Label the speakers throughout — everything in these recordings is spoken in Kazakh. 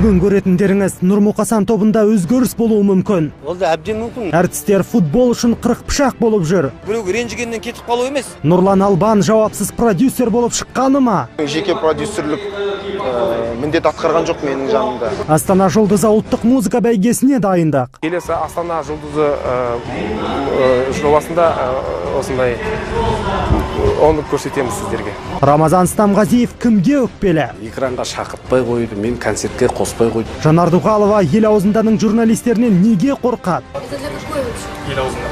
Speaker 1: Бүгін көретіндеріңіз Нұрмұқасан тобында өзгеріс болуы мүмкін.
Speaker 2: Ол да әбден мүмкін.
Speaker 1: Әртістер футбол үшін 40 пышақ болып жүр.
Speaker 2: Біреу ренжігеннен кетіп қалу емес.
Speaker 1: Нұрлан Албан жауапсыз продюсер болып шыққаны ма?
Speaker 3: Жеке продюсерлік міндет атқарған жоқ менің жанымда.
Speaker 1: Астана жұлдызы ұлттық музыка бәйгесіне дайындық.
Speaker 4: Келесі Астана жұлдызы жобасында осындай оны көрсетеміз сіздерге.
Speaker 1: Рамазан Стамғазиев кімге өкпелі?
Speaker 5: Экранға шақыртпай қойды, мен концертке қоспай қойды.
Speaker 1: Жанар Дұғалова ел аузынданың журналистерінен неге қорқады?
Speaker 4: Ел аузында.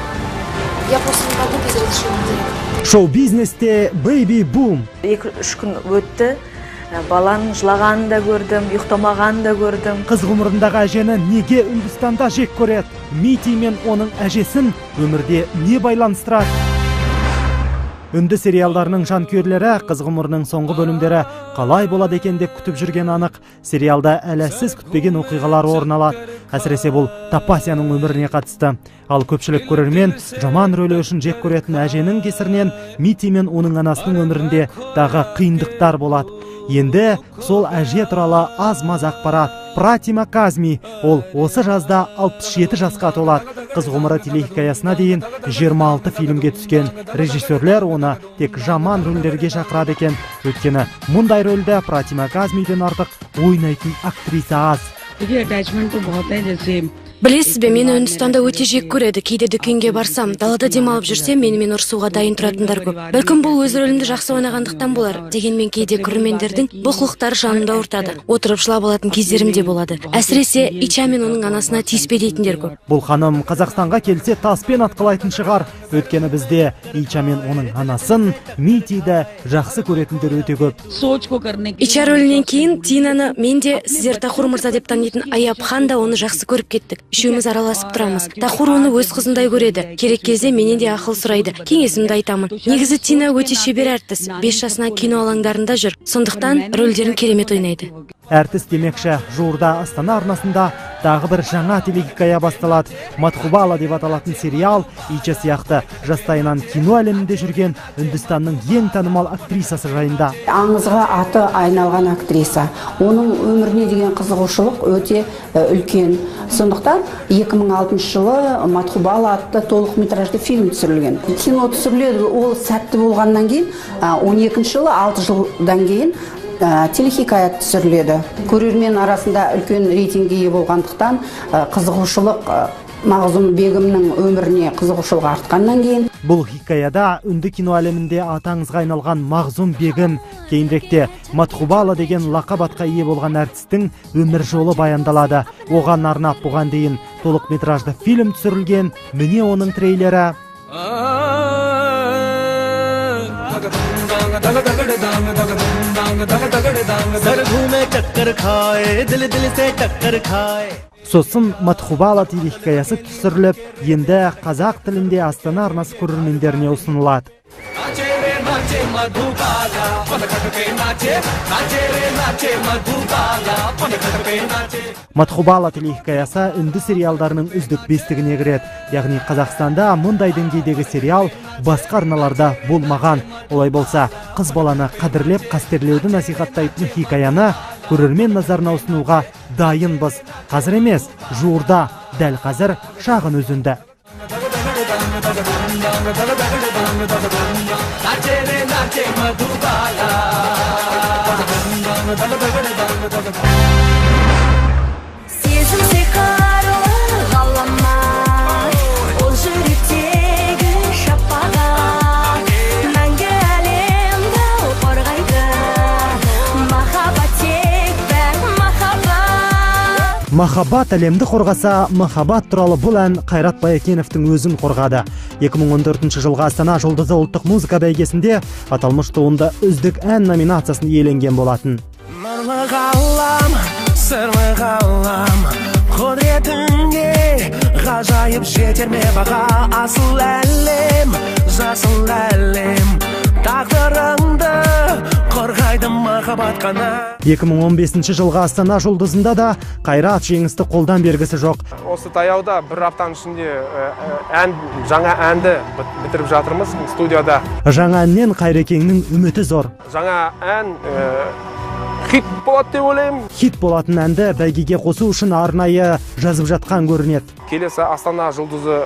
Speaker 6: Я просто не могу без разрешения.
Speaker 1: Шоу-бизнесте бэйби бум.
Speaker 7: 2-3 күн өтті. Баланың жылағанын да көрдім, ұйықтамағанын да көрдім.
Speaker 1: Қыз ғұмырындағы әжені неге Үндістанда жек көреді? Мити мен оның әжесін өмірде не байланыстырады? Үнді сериалдарының жанкүйерлері қыз ғұмырының соңғы бөлімдері қалай болады екен деп күтіп жүрген анық. Сериалда әләсіз күтпеген оқиғалар орын алады. Әсіресе бұл Тапасияның өміріне қатысты. Ал көпшілік көрермен жаман рөлі үшін жек көретін әженің кесірінен Мити мен оның анасының өмірінде дағы қиындықтар болады. Енді сол әже туралы аз-маз ақпарат. Пратима Казми, ол осы жазда 67 жасқа толады. Қыз ғұмыры телехикаясына дейін 26 фильмге түскен. Режиссерлер оны тек жаман рөлдерге шақырады екен. Өйткені мұндай рөлді Пратима Казмиден артық ойнайтын актриса аз.
Speaker 6: Білесіз бе, мені Үндістанда өте жек көреді. Кейде дүкенге барсам, далада демалып жүрсем, менімен ұрсуға дайын тұратындар көп. Бәлкім бұл өз рөлімді жақсы ойнағандықтан болар. Дегенмен кейде көрермендердің бұл қылықтары жанымда ұртады. Отырып жылап алатын кездерім де болады. Әсіресе Ича мен оның анасына тиіспе дейтіндер көп.
Speaker 1: Бұл ханым Қазақстанға келсе таспен атқылайтын шығар. Өйткені бізде Ича мен оның анасын, Митиді жақсы көретіндер өте көп.
Speaker 6: Ича рөлінен кейін Тинаны мен де сіздер Тахур мырза деп танитын Аяпхан да оны жақсы көріп кеттік. Үшеуміз араласып тұрамыз. Тахур оны өз қызындай көреді. Керек кезде менен де ақыл сұрайды. Кеңесімді айтамын. Негізі Тина өте шебер әртіс. 5 жасына кино алаңдарында жүр. Сондықтан рөлдерін керемет ойнайды.
Speaker 1: Әртіс демекші, жуырда Астана арнасында тағы бір жаңа телехикая басталады. Матхубала деп аталатын сериал Ича сияқты жастайынан кино әлемінде жүрген Үндістанның ең танымал актрисасы жайында.
Speaker 8: Аңызға аты айналған актриса. Оның өміріне деген қызығушылық өте үлкен. Сондықтан 2006 жылы Матхубала атты толық метражды фильм түсірілген. Кино түсіріледі, ол сәтті болғаннан кейін 12 жылы 6 жылдан кейін телехикая түсіріледі. Көрермен арасында үлкен рейтингке ие болғандықтан қызығушылық Мағзұм Бегімнің өміріне қызығушылық артқаннан кейін.
Speaker 1: Бұл хикаяда үнді кино әлемінде атаңызға айналған Мағзұм Бегім, кейініректе Матхубала деген лақап атқа ие болған әртістің өмір жолы баяндалады. Оған арнап бұған дейін толық метражды фильм түсірілген. Міне оның трейлері. Сосын Матхубала телехикаясы түсіріліп, енді қазақ тілінде Астана арнасы көрермендеріне ұсынылады. Матхубала телехикаясы үнді сериалдарының үздік бестігіне кіреді. Яғни Қазақстанда мұндай деңгейдегі сериал басқа арналарда болмаған. Олай болса, қыз баланы қадірлеп, қастерлеуді насихаттайтын хикаяны көрермен назарына ұсынуға дайынбыз. Қазір емес, жуырда, дәл қазір шағын өзінде.
Speaker 9: Сезім сиқарлы ғаламат, ол жүректегі шапағат, мәңгі әлемді қорғайды, махаббат тек бәк махаббат.
Speaker 1: Махаббат әлемді қорғаса, махаббат туралы бұл ән Қайрат Баякеновтың өзін қорғады. 2014 жылғы Астана жұлдызы ұлттық музыка бәйгесінде аталмыш туынды үздік ән номинациясын иеленген болатын.
Speaker 10: Нұрлы ғалам, сырлы ғалам, құдіретіңе ғажайып жетер ме баға? Асыл әлем, жасыл әлем, тағдырыңды қорғайды махаббат қана.
Speaker 1: 2015 жылғы Астана жұлдызында да Қайрат жеңісті қолдан бергісі жоқ.
Speaker 4: Осы таяуда бір аптаның ішінде жаңа әнді бітіріп жатырмыз студияда.
Speaker 1: Жаңа әннен Қайрекеңнің үміті зор.
Speaker 4: Жаңа ән хит болады деп ойлаймын.
Speaker 1: Хит болатын әнді бәйгеге қосу үшін арнайы жазып жатқан көрінеді.
Speaker 4: Келесі Астана жұлдызы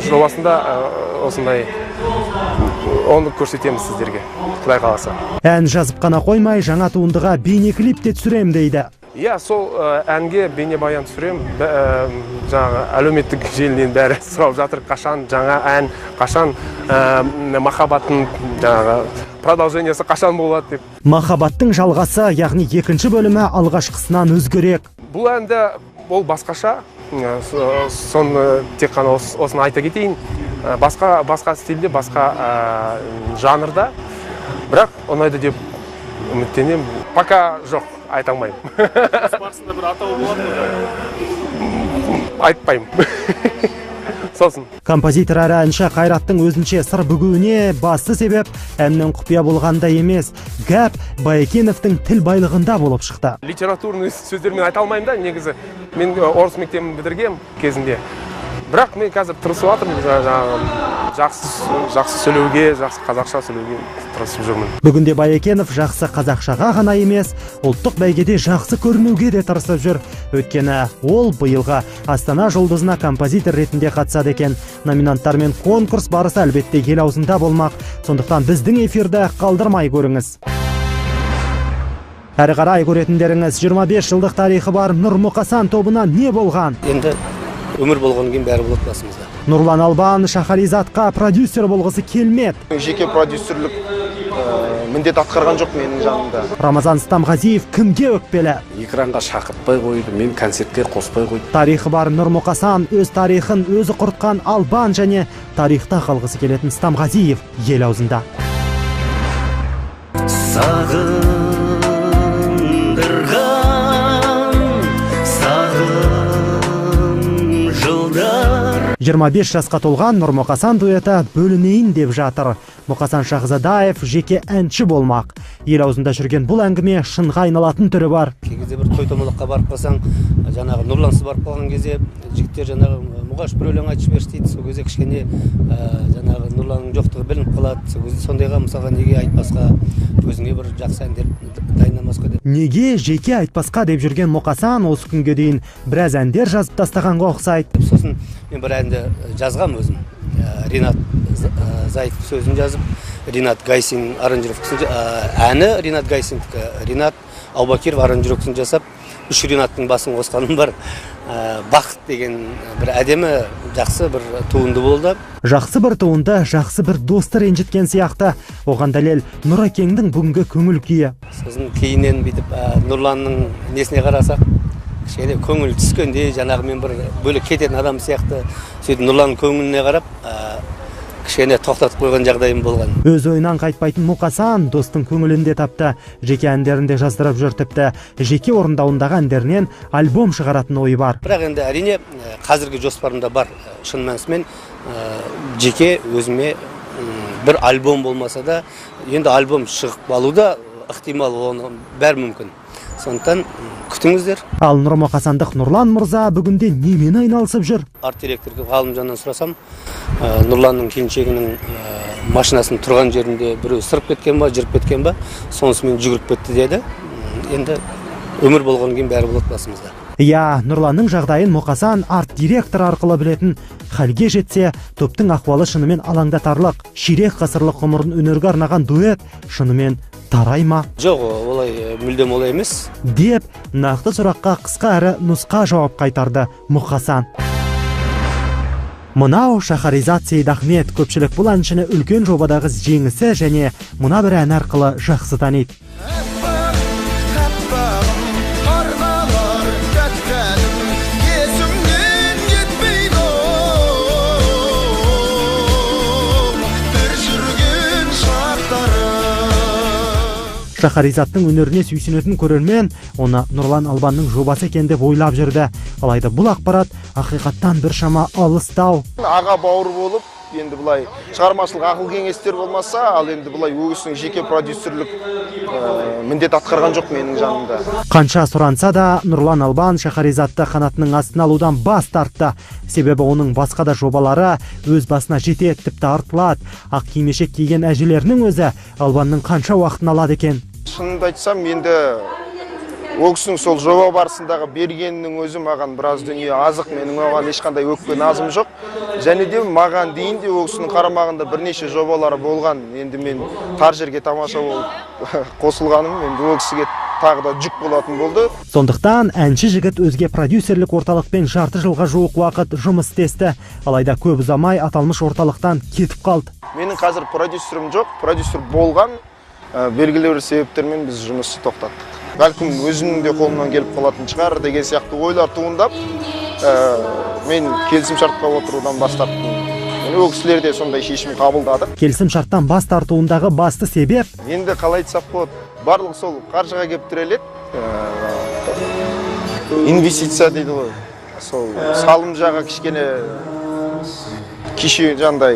Speaker 4: жобасында осындай оны көрсетеміз сіздерге, Құдай қаласа.
Speaker 1: Ән жазып қана қоймай, жаңа туындыға бейнеклип те түсірем дейді.
Speaker 4: Иә, сол әнге бейнебаян түсірем. Жаңағы әлеуметтік желіден бәрі сұрап жатыр, қашан жаңа ән, қашан махаббаттың жаңағы продолжениесі қашан болады деп.
Speaker 1: Махаббаттың жалғасы, яғни екінші бөлімі алғашқысынан өзгерек.
Speaker 4: Бұл әнді ол басқаша, соны тек қана осыны айта кетейін. Басқа стильде, басқа жанрда, бірақ ұнайды деп үміттенем. Пока жоқ, айта алмаймын.
Speaker 11: Барысында бір атауы болады ма?
Speaker 4: Айтпаймын. Сосын.
Speaker 1: Композитор әрі әнші Қайраттың өзінше сыр бүгуіне басты себеп әннің құпия болғанда емес, гәп Байекеновтың тіл байлығында болып шықты.
Speaker 4: Литературный сөздермен айта алмаймын да, негізі. Мен орыс мектебін бітіргем кезінде. Бірақ мен қазір тырысып жатырмын, жақсы сөйлеуге, жақсы қазақша сөйлеуге тырысып жүрмін.
Speaker 1: Бүгінде Байекенов жақсы қазақшаға ғана емес, ұлттық бәйгеде жақсы көрінуге де тырысып жүр. Өйткені ол биылғы Астана жұлдызына композитор ретінде қатысады екен. Номинанттар мен конкурс барысы әлбетте ел аузында болмақ. Сондықтан біздің эфирді қалдырмай көріңіз. Әрі қарай көретіндеріңіз 25 жылдық тарихы бар Нұрмұқасан тобына не болған?
Speaker 5: Енді өмір болған кейін бәрі болады басымызда.
Speaker 1: Нұрлан Албан Шахаризатқа продюсер болғысы келмеді.
Speaker 3: Жеке продюсерлік міндет атқарған жоқ менің жанымда.
Speaker 1: Рамазан Стамғазиев кімге өкпелі?
Speaker 5: Экранға шақыртпай қойды, мен концертке қоспай қойды.
Speaker 1: Тарихы бар Нұрмұқасан өз тарихын өзі құртқан Албан және тарихта қалғысы келетін Стамғазиев ел аузында.
Speaker 10: жылдар
Speaker 1: 25 жасқа толған Нұрмұқасан дуэті бөлінейін деп жатыр. Мұқасан Шахзадаев жеке әнші болмақ. Ел аузында жүрген бұл әңгіме шынға айналатын түрі бар.
Speaker 5: Кей кезде бір той-томалаққа барып қалсаң, жаңағы Нұрлансыз барып қалған кезде жігіттер жаңағы мұғаш бір өлең айтып жіберші дейді. Сол кезде кішкене жаңағы Нұрланның жоқтығы білініп қалады. Сондайға мысалға неге айтпасқа, өзіңе бір жақсы әндер дайындамасқа деп.
Speaker 1: Неге жеке айтпасқа деп жүрген Мұқасан осы күнге дейін біраз әндер жазып тастағанға ұқсайды.
Speaker 5: Сосын мен бір әнді жазғам өзім. Ринат Заев сөзін жазып, Ринат Гайсин аранжировкасын, әні Ринат Гайсиндікі, Ринат Аубакиров аранжировкасын жасап, 3 Ринаттың басын қосқаным бар. Бақыт деген бір әдемі жақсы бір туынды болды.
Speaker 1: Жақсы бір туынды, жақсы бір досты ренжіткен сияқты. Оған дәлел Нұракеңнің бүгінгі көңіл күйі.
Speaker 5: Сосын кейіннен бүйтіп Нұрланның несіне қарасақ, кішкене көңіл түскенде жаңағы мен бір бөлек кететін адам сияқты сөйтіп Нұрланның көңіліне қарап кішкене тоқтатып қойған жағдайым болған.
Speaker 1: Өз ойынан қайтпайтын Мұқасан достың көңілінде тапты. Жеке әндерінде жаздырып жүр, тіпті жеке орындауындағы әндерінен альбом шығаратын ойы бар.
Speaker 5: Бірақ енді әрине қазіргі жоспарымда бар. Шын мәнісімен жеке өзіме бір альбом болмаса да, енді альбом шығып алуда ықтимал, оны бәрі мүмкін. Сондықтан күтіңіздер.
Speaker 1: Ал Нұрмұқасандық Нұрлан мырза бүгінде немен айналысып жүр?
Speaker 5: Арт директор Ғалымжаннан сұрасам, Нұрланның келіншегінің машинасын тұрған жерінде біреу сырып кеткен ба, жүріп кеткен ба, сонысымен жүгіріп кетті деді. Енді өмір болған кейін бәрі болады басымызда.
Speaker 1: Я, Нұрланның жағдайын Мұқасан арт директор арқылы білетін. Халге жетсе, топтың ахуалы шынымен алаңдатарлық. Ширек ғасырлық ғұмырын өнерге арнаған дуэт шынымен тарай ма?
Speaker 5: Жоқ, олай мүлдем олай емес.
Speaker 1: Деп, нақты сұраққа қысқа әрі нұсқа жауап қайтарды Мұқасан. Мынау Шахаризат Сейдахмет, көпшілік бұл әншіні үлкен жобадағы жеңісі және мына бір ән арқылы жақсы таниды. Шахаризаттың өнеріне сүйсінетін көрермен оны Нұрлан Албанның жобасы екен деп ойлап жүрді. Алайда бұл ақпарат ақиқаттан біршама алыстау.
Speaker 3: Аға бауыр болып, енді бұлай шығармашылық ақыл кеңестер болмаса, ал енді бұлай өгісінің жеке продюсерлік міндет атқарған жоқ менің жанымда.
Speaker 1: Қанша сұранса да Нұрлан Албан Шахаризатты қанатының астына алудан бас тартты. Себебі оның басқа да жобалары өз басына жетеді, тіпті артылады. Ақ кимешек киген әжелерінің өзі Албанның қанша уақытын алады екен.
Speaker 3: Шынымды айтсам, енді ол кісінің сол жоба барысындағы бергенінің өзі маған біраз дүние азық, менің оған ешқандай өкпе назым жоқ. Және де маған дейін де ол кісінің қарамағында бірнеше жобалары болған. Енді мен тар жерге тамаша болып қосылғаным, енді ол кісіге тағы да жүк болатын болды.
Speaker 1: Сондықтан әнші жігіт өзге продюсерлік орталықпен жарты жылға жуық уақыт жұмыс істесті. Алайда көп ұзамай аталмыш орталықтан кетіп қалды.
Speaker 3: Менің қазір продюсерім жоқ, продюсер болған, белгілі бір себептермен біз жұмысты тоқтаттық. Бәлкім өзінің де қолынан келіп қалатын шығар деген сияқты ойлар туындап, мен келісім шартқа отырудан бас тарттым. Ол кісілер де сондай шешім қабылдады.
Speaker 1: Келісім шарттан бас тартуындағы басты себеп
Speaker 3: енді қалай айтсақ болады, барлық сол қаржыға келіп тіреледі. Инвестиция дейді ғой. Сол салым жағы кішкене кеше жандай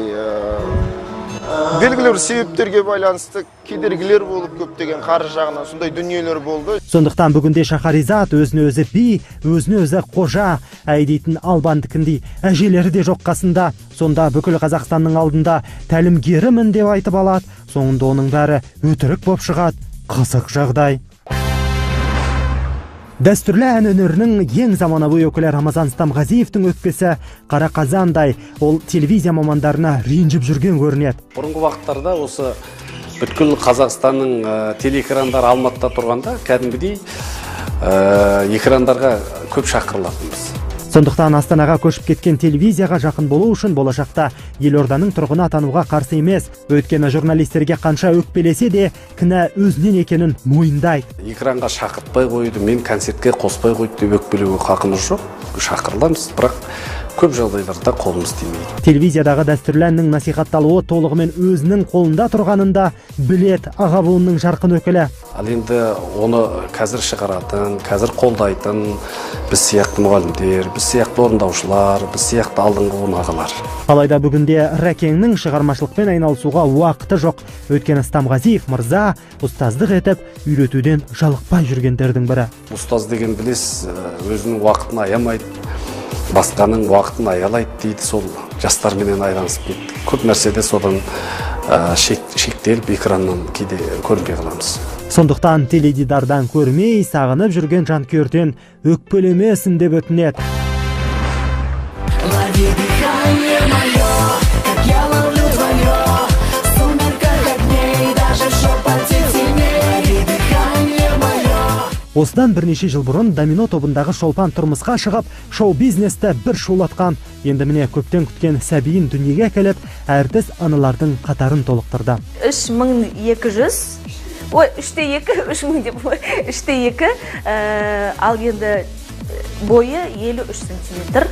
Speaker 3: белгілі бір себептерге байланысты кедергілер болып көптеген қаржы жағынан сондай дүниелер болды.
Speaker 1: Сондықтан бүгінде Шахаризат өзіне өзі би, өзіне өзі қожа, әйдейтін албандікіндей әжелері де жоқ қасында. Сонда бүкіл Қазақстанның алдында тәлімгерімін деп айтып алады. Соңында оның бәрі өтірік боп шығады. Қызық жағдай. Дәстүрлі ән өнерінің ең заманауи өкілі Рамазан Стамғазиевтің өкпесі қара қазандай. Ол телевизия мамандарына ренжіп жүрген көрінеді.
Speaker 12: Бұрынғы вақыттарда осы бүткіл Қазақстанның телеэкрандары Алматыда тұрғанда кәдімгідей экрандарға көп шақырылатынбыз.
Speaker 1: Сондықтан Астанаға көшіп кеткен телевизияға жақын болу үшін болашақта елорданың тұрғыны атануға қарсы емес. Өйткені журналистерге қанша өкпелесе де кінә өзінен екенін мойындайды.
Speaker 12: Экранға шақыртпай қойды, мен концертке қоспай қойды деп өкпелеуге хақымыз жоқ. Шақырыламыз, бірақ көп жағдайларда қолымыз тимейді.
Speaker 1: Телевизиядағы дәстүрлі әннің насихатталуы толығымен өзінің қолында тұрғанында білет аға буынның жарқын өкілі.
Speaker 12: Ал енді оны қазір шығаратын, қазір қолдайтын біз сияқты мұғалімдер, біз сияқты орындаушылар, біз сияқты алдыңғы буын ағалар.
Speaker 1: Алайда бүгінде Рәкеңнің шығармашылықпен айналысуға уақыты жоқ. Өйткені Стамғазиев мырза ұстаздық етіп, үйретуден жалықпай жүргендердің бірі.
Speaker 12: Ұстаз деген білесіз, өзінің уақытын аямайды, басқаның уақытын аялайды дейді, сол жастарменен айланысып кетті. Көп нәрседе содан шектеліп экраннан кейде көрмей қаламыз.
Speaker 1: Сондықтан теледидардан көрмей, сағынып жүрген жанкүйерден өкпелемесін деп өтінеді. Осыдан бірнеше жыл бұрын Домино тобындағы Шолпан тұрмысқа шығып, шоу-бизнесті бір шулатқан. Енді міне көптен күткен сәбиін дүниеге әкеліп, әртіс анылардың қатарын толықтырды.
Speaker 7: 3200, ой, 3-2, 3000 деп, 3-2, ал енді бойы 53 сантиметр,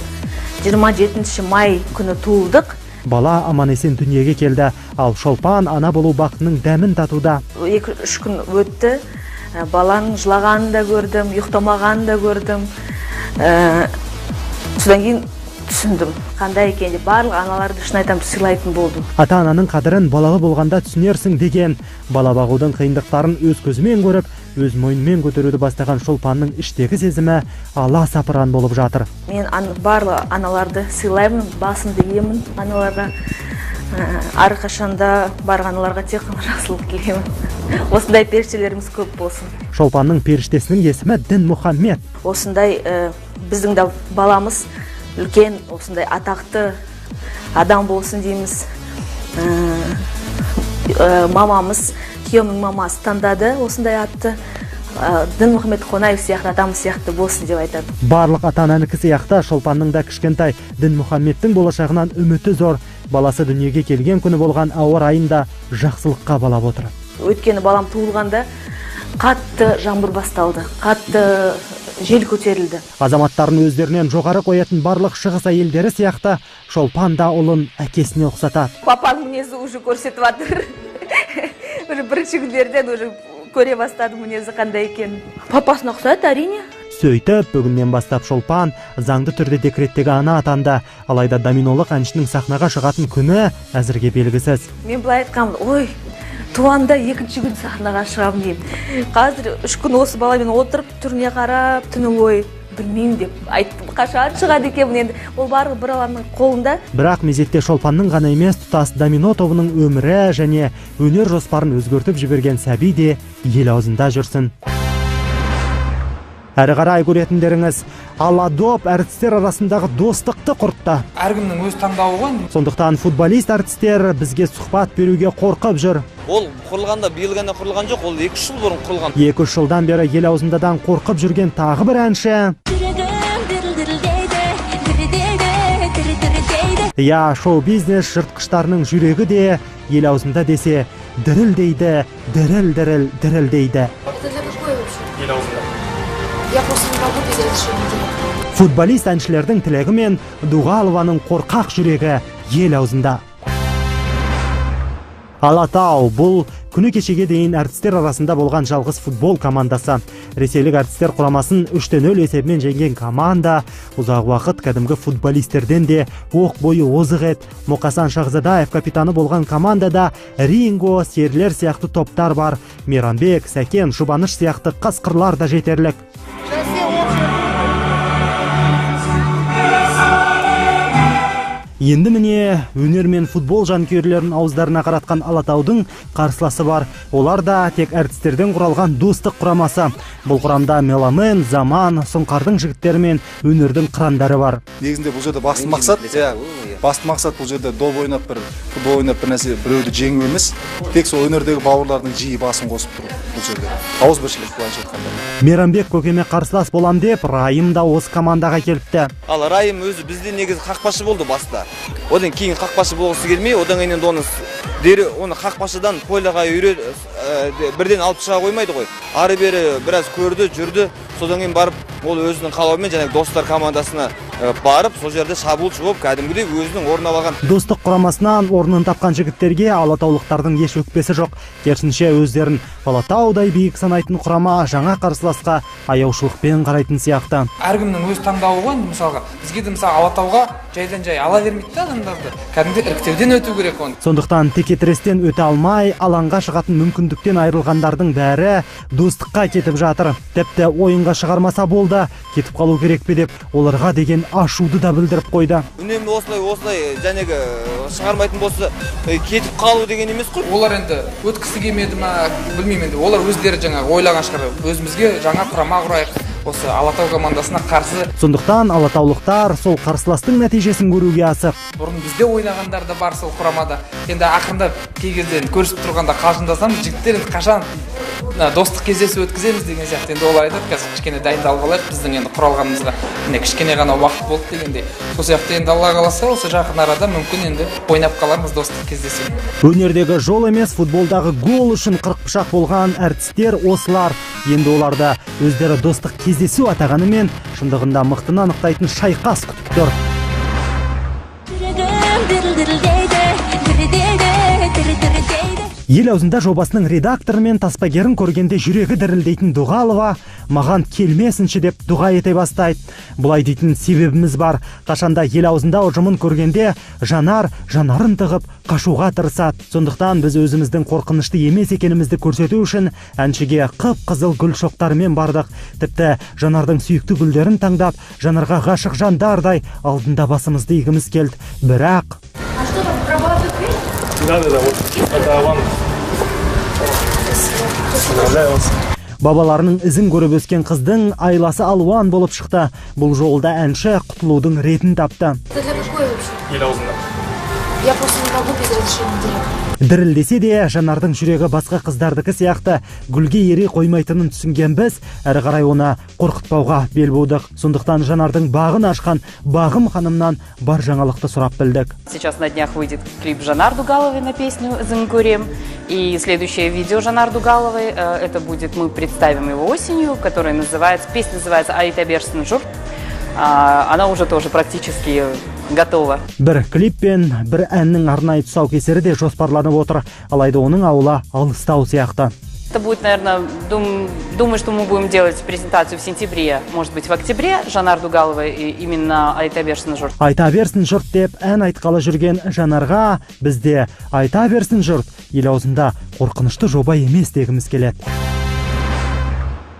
Speaker 7: 27 май күні туылдық.
Speaker 1: Бала аман-есен дүниеге келді, ал Шолпан ана болу бақытының дәмін татуда.
Speaker 7: 2-3 күн өтті. Баланың жылағанын да көрдім, ұйықтамағанын да көрдім. Содан кейін түсіндім, қандай екен деп барлық аналарды шын айтам сыйлайтын болдым.
Speaker 1: Ата-ананың қадірін балалы болғанда түсінерсің деген. Бала бағудың қиындықтарын өз көзімен көріп, өз мойнымен көтеруді бастаған Шолпанның іштегі сезімі ала сапыран болып жатыр.
Speaker 7: Мен барлық аналарды сыйлаймын, басымды иемін аналарға. Әрқашанда барғаналарға тек қана жақсылық тілеймін. Осындай періштелеріміз көп болсын.
Speaker 1: Шолпанның періштесінің есімі Дінмұхаммед.
Speaker 7: Осындай біздің де баламыз үлкен, осындай атақты адам болсын дейміз. Мамамыз, күйеуімнің мамасы таңдады осындай атты. Дінмұхаммед Қонаев сияқты атамыз сияқты болсын деп айтады.
Speaker 1: Барлық ата-ананікі сияқты Шолпанның да кішкентай Дінмұхаммедтің болашағынан үміті зор. Баласы дүниеге келген күні болған ауа райында жақсылыққа балап отыр.
Speaker 7: Өйткені балам туылғанда қатты жаңбыр басталды, қатты жел көтерілді.
Speaker 1: Азаматтарын өздерінен жоғары қоятын барлық шығыс әйелдері сияқты Шолпан да ұлын әкесіне ұқсатады.
Speaker 7: Папаның мінезі уже көрсетіп жатыр. Бірінші күндерден уже көре бастады мінезі қандай екен. Папасына ұқсайды, әрине.
Speaker 1: Сөйтіп, бүгіннен бастап Шолпан заңды түрде декреттегі ана атанды. Алайда доминолық әншінің сахнаға шығатын күні әзірге белгісіз.
Speaker 7: Мен былай айтқанмын, ой, туғанда екінші күн сахнаға шығамын деймін. Қазір 3 күн осы баламен отырып, түріне қарап, түні бойы білмеймін деп айттым. Қашан шығады екенмін енді. Ол барлығы бір Алланың қолында.
Speaker 1: Бірақ мезетте Шолпанның ғана емес, тұтас домино тобының өмірі және өнер жоспарын өзгертіп жіберген сәби де ел аузында жүрсін. Әрі қарай көретіндеріңіз Аладоп әртістер арасындағы достықты құртты.
Speaker 13: Әркімнің өз таңдауы ғой.
Speaker 1: Сондықтан футболист әртістер бізге сұхбат беруге қорқып жүр.
Speaker 2: Ол құрылғанда биыл ғана құрылған жоқ, ол 2 жыл бұрын құрылған.
Speaker 1: 2 жылдан бері ел аузындадан қорқып жүрген тағы бір әнші. Шоу-бизнес жыртқыштарының жүрегі де ел аузында десе дірілдейді, дірілдейді. Футболист әншілердің тілегі мен Дуғалованың қорқақ жүрегі ел аузында. Алатау бұл күні кешеге дейін әртістер арасында болған жалғыз футбол командасы. Ресейлік әртістер құрамасын 3-0 есебімен жеңген команда ұзақ уақыт кәдімгі футболистерден де оқ бойы озық еді. Мұқасан Шахзадаев капитаны болған командада Ринго, Серлер сияқты топтар бар. Мейрамбек, Сәкен, Шубаныш сияқты қасқырлар да жетерлік. Енді міне өнер мен футбол жанкүйерлерін ауыздарына қаратқан Алатаудың қарсыласы бар. Олар да тек әртістерден құралған достық құрамасы. Бұл құрамда Меламен, Заман, Сұңқардың жігіттері мен өнердің қырандары бар.
Speaker 14: Негізінде бұл жерде басты мақсат бұл жерде доп ойнап футбол ойнап бір нәрсе біреуді жеңу емес, тек сол өнердегі бауырлардың жиі басын қосып тұру бұл жерде. Ауызбіршілік былайша айтқанда.
Speaker 1: Мейрамбек көкеме қарсылас болам деп, Райым да осы командаға келіпті.
Speaker 2: Ал Райым өзі бізде негізі қақпашы болды баста. Одан кейін қақпашы болғысы келмей, одан кейін оны қақпашыдан поляға бірден алып шыға қоймайды ғой. Ары бері біраз көрді, жүрді, содан кейін барып, ол өзінің қалауымен және достар командасына барып, сол жерде шабуылшы болып, кәдімгідей өзінің орнын алған.
Speaker 1: Достық құрамасынан орнын тапқан жігіттерге алатаулықтардың еш өкпесі жоқ. Керісінше өздерін Алатаудай биік санайтын құрама жаңа қарсыласқа аяушылықпен қарайтын сияқты.
Speaker 13: Әркімнің өз таңдауы ғой, мысалға. Бізге де мысалы Алатауға жайдан жай ала бермейді адамдарды. Кәдімгі іріктеуден өту керек оны.
Speaker 1: Сондықтан текетірестен өте алмай, алаңға шығатын мүмкіндіктен айырылғандардың бәрі достыққа кетіп жатыр. Тіпті ойынға шығармаса болды, кетіп қалу керек пе деп, оларға деген ашуды да білдіріп қойды.
Speaker 2: Үнемі осылай жәнегі шығармайтын болса, кетіп қалу деген емес қой.
Speaker 13: Олар енді өткісі келмеді ма, білмеймін енді. Олар өздері жаңа ойлаған шығар, өзімізге жаңа құрама құрайық. Осы Алатау командасына қарсы.
Speaker 1: Сондықтан алатаулықтар сол қарсыластың нәтижесін көруге асық.
Speaker 13: Бұрын бізде ойнағандар да бар сол құрамада. Енді ақырындап кей кезде көрісіп тұрғанда қалжыңдасам, жігіттер енді қашан достық кездесу өткіземіз деген сияқты. Енді олар айтады, қазір кішкене дайындалып алайық, біздің енді құралғанымызға міне кішкене ғана уақыт болды дегендей. Сол сияқты енді Алла қаласа, осы жақын арада мүмкін енді ойнап қалармыз достық кездесу.
Speaker 1: Өнердегі жол емес, футболдағы гол үшін қырықпышақ болған әртістер осылар. Енді оларда өздері достық кездесу атағанымен шындығында мықтыны анықтайтын шайқас күтіп тұр. Ел аузында жобасының редакторы мен таспагерін көргенде жүрегі дірілдейтін Дуғалова маған келмесінші деп дұға ете бастайды. Бұлай дейтін себебіміз бар. Қашанда ел аузында ұжымын көргенде жанарын тығып қашуға тырысады. Сондықтан біз өзіміздің қорқынышты емес екенімізді көрсету үшін әншіге қып-қызыл гүл шоқтарымен бардық. Тіпті Жанардың сүйікті гүлдерін таңдап, Жанарға ғашық жандардай алдында басымызды игіміз келді. Бірақ бабаларының ізін көріп өскен қыздың айласы алуан болып шықты. Бұл жолда әнші құтылудың ретін тапты. Дірілдесе де Жанардың жүрегі басқа қыздардікі сияқты гүлге ере қоймайтынын түсінген біз, әрі қарай оны қорқытпауға бел будық. Сондықтан Жанардың бағын ашқан Бағым ханымнан бар жаңалықты сұрап білдік.
Speaker 15: Сейчас на днях выйдет клип Жанар Дугаловой на песню «Зангурем». И следующее видео Жанар Дугаловой, это будет, мы представим его осенью, которая называется, песня называется «Айтаберсін жұрт». Она уже тоже практически готова.
Speaker 1: Бір клип пен бір әннің арнайы тұсаукесері де жоспарланып отыр. Алайда оның ауылы алыстау сияқты.
Speaker 15: Это будет, наверное, думаю, что мы будем делать презентацию в сентябре, может быть, в октябре, Жанар Дугаловой именно «Айтаберсін жұрт».
Speaker 1: «Айтаберсін жұрт» деп ән айтқалы жүрген Жанарға бізде «Айтаберсін жұрт» ел аузында қорқынышты жоба емес дегіміз келеді.